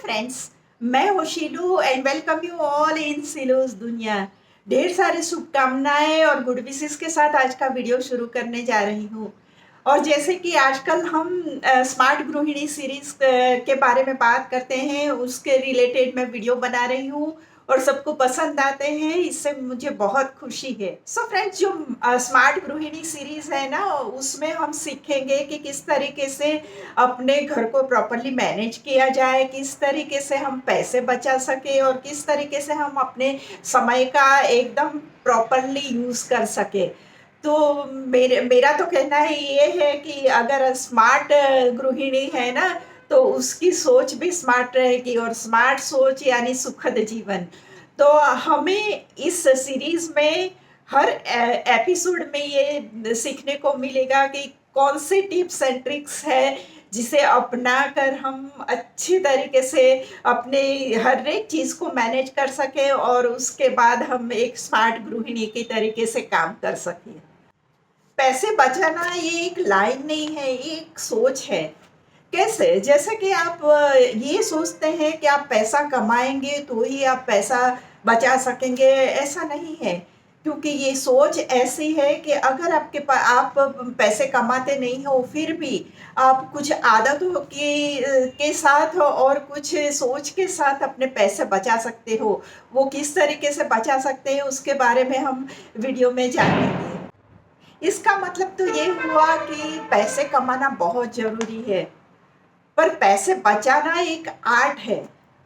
Friends, मैं हूँ Shilu and welcome you all in Shilu's दुनिया। ढेर सारी शुभकामनाएं और गुड विशेस के साथ आज का वीडियो शुरू करने जा रही हूँ। और जैसे कि आजकल हम स्मार्ट गृहिणी सीरीज के बारे में बात करते हैं, उसके रिलेटेड मैं वीडियो बना रही हूँ और सबको पसंद आते हैं, इससे मुझे बहुत खुशी है। सो फ्रेंड्स, जो स्मार्ट गृहिणी सीरीज है ना, उसमें हम सीखेंगे कि किस तरीके से अपने घर को प्रॉपरली मैनेज किया जाए, किस तरीके से हम पैसे बचा सके और किस तरीके से हम अपने समय का एकदम प्रॉपरली यूज़ कर सके। तो मेरा तो कहना है ये है कि अगर स्मार्ट गृहिणी है ना, तो उसकी सोच भी स्मार्ट रहेगी और स्मार्ट सोच यानी सुखद जीवन। तो हमें इस सीरीज में हर एपिसोड में ये सीखने को मिलेगा कि कौन से टिप्स एंड ट्रिक्स है जिसे अपना कर हम अच्छी तरीके से अपने हर एक चीज़ को मैनेज कर सकें और उसके बाद हम एक स्मार्ट गृहिणी के तरीके से काम कर सकें। पैसे बचाना ये एक लाइन नहीं है, ये एक सोच है। कैसे? जैसे कि आप ये सोचते हैं कि आप पैसा कमाएँगे तो ही आप पैसा बचा सकेंगे, ऐसा नहीं है। क्योंकि ये सोच ऐसी है कि अगर आप पैसे कमाते नहीं हो, फिर भी आप कुछ आदतों के साथ और कुछ सोच के साथ अपने पैसे बचा सकते हो। वो किस तरीके से बचा सकते हैं, उसके बारे में हम वीडियो में जानेंगे। इसका मतलब तो ये हुआ कि पैसे कमाना बहुत ज़रूरी है। पर पैसे बचाना एक आर्ट है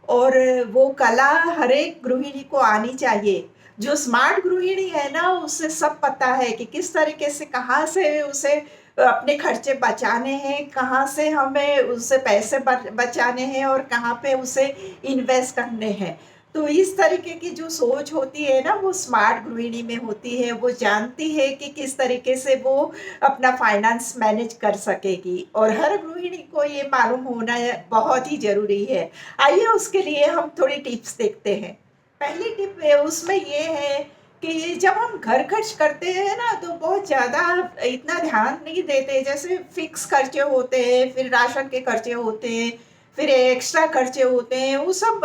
और वो कला हर एक गृहिणी को आनी चाहिए। जो स्मार्ट गृहिणी है ना, उसे सब पता है कि किस तरीके से कहाँ से उसे अपने खर्चे बचाने हैं, कहाँ से हमें उससे पैसे बचाने हैं और कहाँ पे उसे इन्वेस्ट करने हैं। तो इस तरीके की जो सोच होती है ना, वो स्मार्ट गृहिणी में होती है। वो जानती है कि किस तरीके से वो अपना फाइनेंस मैनेज कर सकेगी और हर गृहिणी को ये मालूम होना बहुत ही ज़रूरी है। आइए उसके लिए हम थोड़ी टिप्स देखते हैं। पहली टिप है, उसमें ये है कि जब हम घर खर्च करते हैं ना, तो बहुत ज़्यादा इतना ध्यान नहीं देते। जैसे फिक्स खर्चे होते हैं, फिर राशन के खर्चे होते हैं, फिर एक्स्ट्रा खर्चे होते हैं, वो सब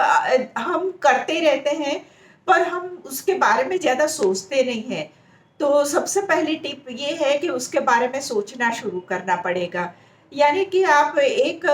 हम करते रहते हैं, पर हम उसके बारे में ज़्यादा सोचते नहीं हैं। तो सबसे पहली टिप ये है कि उसके बारे में सोचना शुरू करना पड़ेगा। यानी कि आप एक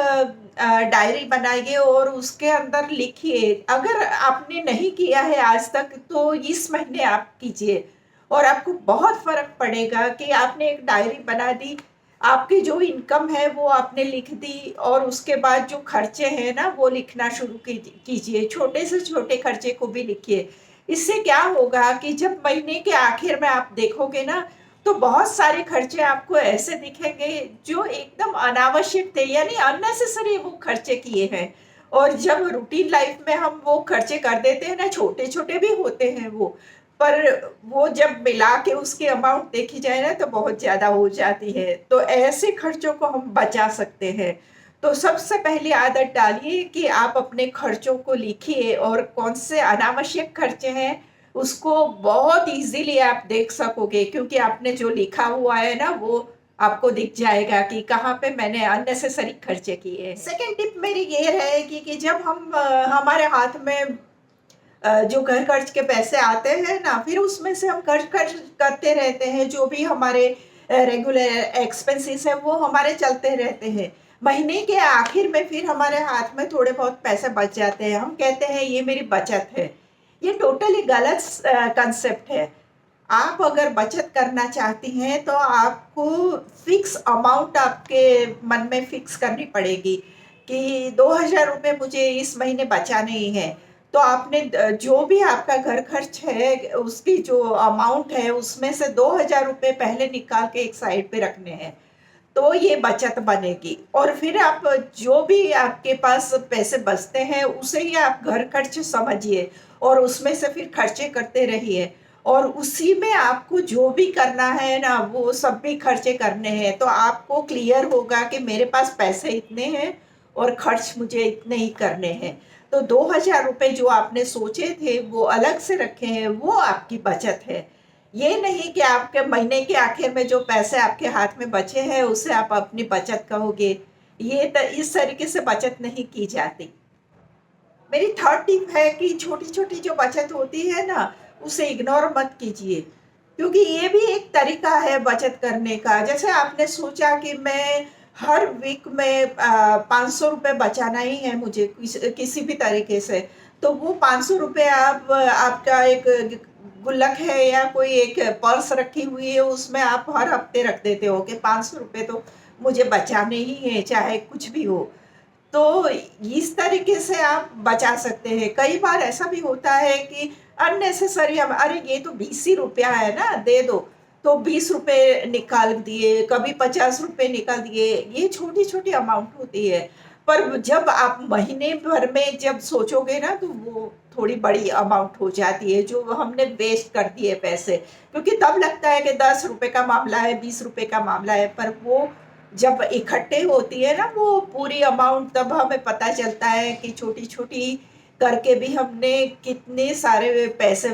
डायरी बनाइए और उसके अंदर लिखिए। अगर आपने नहीं किया है आज तक, तो इस महीने आप कीजिए और आपको बहुत फ़र्क पड़ेगा कि आपने एक डायरी बना दी, आपकी जो इनकम है वो आपने लिख दी और उसके बाद जो खर्चे हैं ना, वो लिखना शुरू कीजिए। छोटे से छोटे खर्चे को भी लिखिए। इससे क्या होगा कि जब महीने के आखिर में आप देखोगे ना, तो बहुत सारे खर्चे आपको ऐसे दिखेंगे जो एकदम अनावश्यक थे, यानी अननेसेसरी वो खर्चे किए हैं। और जब रूटीन लाइफ में हम वो खर्चे कर देते हैं ना, छोटे-छोटे भी होते हैं वो, पर वो जब मिला के उसकी अमाउंट देखी जाए ना, तो बहुत ज़्यादा हो जाती है। तो ऐसे खर्चों को हम बचा सकते हैं। तो सबसे पहली आदत डालिए कि आप अपने खर्चों को लिखिए और कौन से अनावश्यक खर्चे हैं, उसको बहुत ईज़िली आप देख सकोगे, क्योंकि आपने जो लिखा हुआ है ना, वो आपको दिख जाएगा कि कहाँ पे मैंने अननेसेसरी खर्चे किए हैं। सेकंड टिप मेरी ये रहेगी कि जब हम हमारे हाथ में जो घर खर्च के पैसे आते हैं ना, फिर उसमें से हम खर्च खर्च करते रहते हैं। जो भी हमारे रेगुलर एक्सपेंसेस हैं, वो हमारे चलते रहते हैं। महीने के आखिर में फिर हमारे हाथ में थोड़े बहुत पैसे बच जाते हैं। हम कहते हैं ये मेरी बचत है। ये टोटली गलत कंसेप्ट है। आप अगर बचत करना चाहती हैं, तो आपको फिक्स अमाउंट आपके मन में फिक्स करनी पड़ेगी कि 2000 रुपये मुझे इस महीने बचाने ही हैं। तो आपने जो भी आपका घर खर्च है, उसकी जो अमाउंट है, उसमें से 2000 रुपये पहले निकाल के एक साइड पे रखने हैं। तो ये बचत बनेगी और फिर आप जो भी आपके पास पैसे बचते हैं, उसे ही आप घर खर्च समझिए और उसमें से फिर खर्चे करते रहिए और उसी में आपको जो भी करना है ना, वो सब भी खर्चे करने हैं। तो आपको क्लियर होगा कि मेरे पास पैसे इतने हैं और खर्च मुझे इतने ही करने हैं। तो 2000 रुपये जो आपने सोचे थे, वो अलग से रखे हैं, वो आपकी बचत है। ये नहीं कि आपके महीने के आखिर में जो पैसे आपके हाथ में बचे हैं, उसे आप अपनी बचत कहोगे। ये इस तरीके से बचत नहीं की जाती। मेरी थर्ड टिप है कि छोटी-छोटी जो बचत होती है ना, उसे इग्नोर मत कीजिए, क्योंकि ये भी एक तरीका है बचत करने का। जैसे आपने सोचा कि मैं हर वीक में ₹500 बचाना ही है मुझे किसी भी तरीके से, तो वो ₹500 आप आपका एक ग गुल्लक है या कोई एक पर्स रखी हुई है, उसमें आप हर हफ्ते रख देते हो कि ₹500 तो मुझे बचाने ही हैं, चाहे कुछ भी हो। तो इस तरीके से आप बचा सकते हैं। कई बार ऐसा भी होता है कि अननेसेसरी हम अरे ये तो 20 ही रुपया है ना, दे दो। तो ₹20 निकाल दिए, कभी ₹50 निकाल दिए, ये छोटी-छोटी अमाउंट होती है। पर जब आप महीने भर में जब सोचोगे ना तो वो थोड़ी बड़ी अमाउंट हो जाती है, जो हमने वेस्ट कर दिए पैसे। क्योंकि तब लगता है कि ₹10 का मामला है, ₹20 का मामला है, पर वो जब इकट्ठे होती है ना वो पूरी अमाउंट, तब हमें पता चलता है कि छोटी-छोटी करके भी हमने कितने सारे पैसे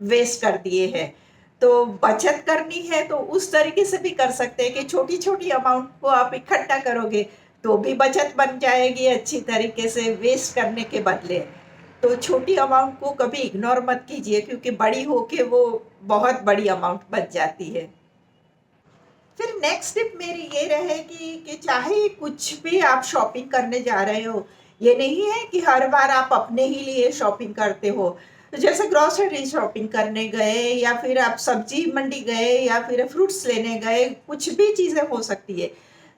वेस्ट कर दिए हैं। तो बचत करनी है तो उस तरीके से भी कर सकते हैं कि छोटी-छोटी अमाउंट को आप इकट्ठा करोगे, तो भी बचत बन जाएगी अच्छी तरीके से वेस्ट करने के बदले। तो छोटी अमाउंट को कभी इग्नोर मत कीजिए, क्योंकि बड़ी होके वो बहुत बड़ी अमाउंट बन जाती है। फिर नेक्स्ट टिप मेरी ये रहेगी कि चाहे कुछ भी आप शॉपिंग करने जा रहे हो, ये नहीं है कि हर बार आप अपने ही लिए शॉपिंग करते हो। तो जैसे ग्रोसरी शॉपिंग करने गए या फिर आप सब्जी मंडी गए या फिर फ्रूट्स लेने गए, कुछ भी चीज़ें हो सकती है।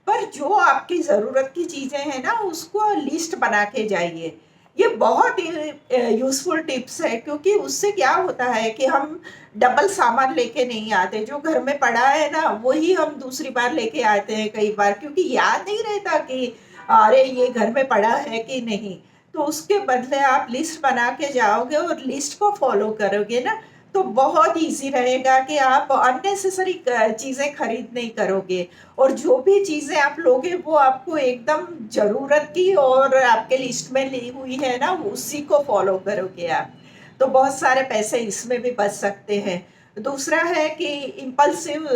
पर जो आपकी ज़रूरत की चीज़ें हैं ना, उसको लिस्ट बना के जाइए। ये बहुत ही यूज़फुल टिप्स है, क्योंकि उससे क्या होता है कि हम डबल सामान लेके नहीं आते। जो घर में पड़ा है ना, वही हम दूसरी बार लेके आते हैं कई बार, क्योंकि याद नहीं रहता कि अरे! ये घर में पड़ा है कि नहीं। तो उसके बदले आप लिस्ट बना के जाओगे और लिस्ट को फ़ॉलो करोगे ना, तो बहुत ईज़ी रहेगा कि आप अननेसेसरी चीज़ें खरीद नहीं करोगे। और जो भी चीज़ें आप लोगे वो आपको एकदम ज़रूरत की और आपके लिस्ट में ली हुई है ना, उसी को फ़ॉलो करोगे आप। तो बहुत सारे पैसे इसमें भी बच सकते हैं। दूसरा है कि इम्पल्सिव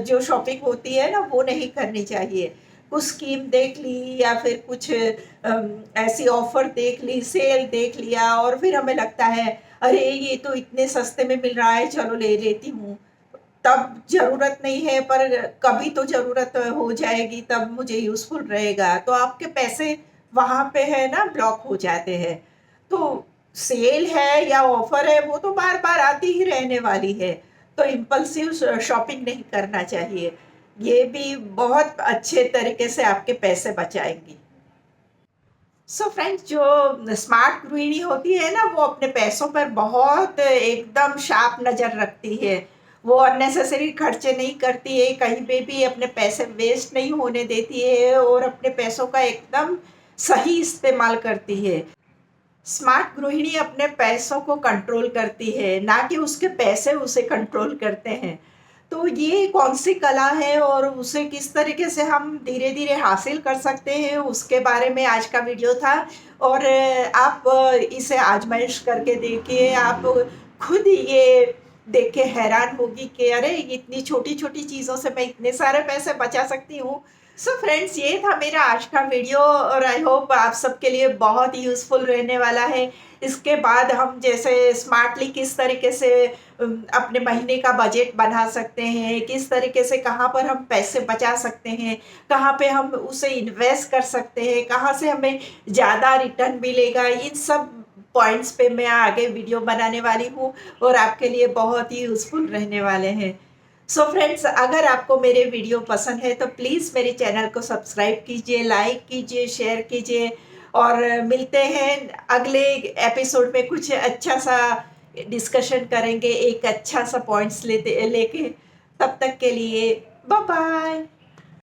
जो शॉपिंग होती है ना, वो नहीं करनी चाहिए। कुछ स्कीम देख ली या फिर कुछ ऐसी ऑफ़र देख ली, सेल देख लिया और फिर हमें लगता है, अरे! ये तो इतने सस्ते में मिल रहा है, चलो ले लेती हूँ। तब ज़रूरत नहीं है, पर कभी तो ज़रूरत हो जाएगी, तब मुझे यूज़फुल रहेगा। तो आपके पैसे वहाँ पे है ना ब्लॉक हो जाते हैं। तो सेल है या ऑफ़र है, वो तो बार-बार आती ही रहने वाली है। तो इम्पल्सिव शॉपिंग नहीं करना चाहिए। ये भी बहुत अच्छे तरीके से आपके पैसे बचाएँगी। सो फ्रेंड्स, जो स्मार्ट गृहिणी होती है ना, वो अपने पैसों पर बहुत एकदम शार्प नज़र रखती है। वो अननेसेसरी खर्चे नहीं करती है, कहीं पे भी अपने पैसे वेस्ट नहीं होने देती है और अपने पैसों का एकदम सही इस्तेमाल करती है। स्मार्ट गृहिणी अपने पैसों को कंट्रोल करती है, ना कि उसके पैसे उसे कंट्रोल करते हैं। तो ये कौन-सी कला है और उसे किस तरीके से हम धीरे-धीरे हासिल कर सकते हैं, उसके बारे में आज का वीडियो था। और आप इसे आज़माइश करके देखिए, आप खुद ये देख के हैरान होगी कि अरे! इतनी छोटी-छोटी चीज़ों से मैं इतने सारे पैसे बचा सकती हूँ। सो फ्रेंड्स, ये था मेरा आज का वीडियो और आई होप आप सबके लिए बहुत ही यूज़फुल रहने वाला है। इसके बाद हम जैसे स्मार्टली किस तरीके से अपने महीने का बजट बना सकते हैं, किस तरीके से कहाँ पर हम पैसे बचा सकते हैं, कहाँ पे हम उसे इन्वेस्ट कर सकते हैं, कहाँ से हमें ज़्यादा रिटर्न मिलेगा, इन सब पॉइंट्स पे मैं आगे वीडियो बनाने वाली हूँ और आपके लिए बहुत ही यूज़फुल रहने वाले हैं। सो फ्रेंड्स, अगर आपको मेरे वीडियो पसंद है तो प्लीज़ मेरे चैनल को सब्सक्राइब कीजिए, लाइक कीजिए, शेयर कीजिए और मिलते हैं अगले एपिसोड में। कुछ अच्छा-सा डिस्कशन करेंगे, एक अच्छा-सा पॉइंट्स लेके। तब तक के लिए बाय बाय।